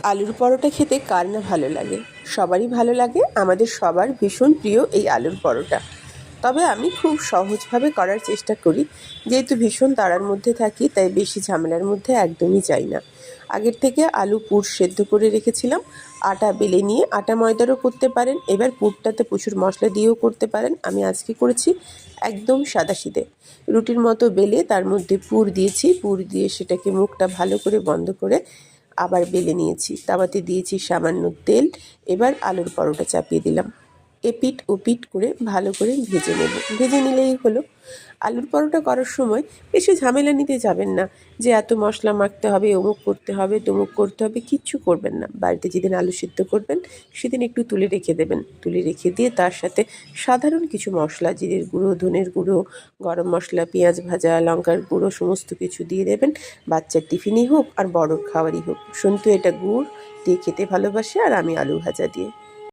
আলুর পরোটা খেতে কার না ভালো লাগে, সবারই ভালো লাগে। আমাদের সবার ভীষণ প্রিয় এই আলুর পরোটা। তবে আমি খুব সহজভাবে করার চেষ্টা করি, যেহেতু ভীষণ তাড়ার মধ্যে থাকি, তাই বেশি ঝামেলার মধ্যে একদমই যাই না। আগের থেকে আলু পুর সেদ্ধ করে রেখেছিলাম, আটা বেলে নিয়ে, আটা ময়দারও করতে পারেন, এবার পুরটাতে প্রচুর মশলা দিয়েও করতে পারেন। আমি আজকে করেছি একদম সাদাসিধে, রুটির মতো বেলে তার মধ্যে পুর দিয়েছি, পুর দিয়ে সেটাকে মুখটা ভালো করে বন্ধ করে আবার বেলে নিয়েছি। তাওয়াতে দিয়েছি সামান্য তেল, এবার আলুর পরোটা চাপিয়ে দিলাম। এপিঠ ওপিঠ করে ভালো করে ভেজে নেব, ভেজে নিলেই হলো। আলুর পরোটা করার সময় বেশি ঝামেলা নিতে যাবেন না, যে এত মশলা মাখতে হবে, অমুক করতে হবে, তমুক করতে হবে, কিচ্ছু করবেন না। বাড়িতে যেদিন আলু সিদ্ধ করবেন সেদিন একটু তুলে রেখে দেবেন, তুলে রেখে দিয়ে তার সাথে সাধারণ কিছু মশলা, জিরের গুঁড়ো, ধনের গুঁড়ো, গরম মশলা, পেঁয়াজ ভাজা, লঙ্কার গুঁড়ো সমস্ত কিছু দিয়ে দেবেন। বাচ্চার টিফিনই হোক আর বড়োর খাওয়ারই হোক, সন্তু এটা গুড় দিয়ে খেতে ভালোবাসে আর আমি আলু ভাজা দিয়ে।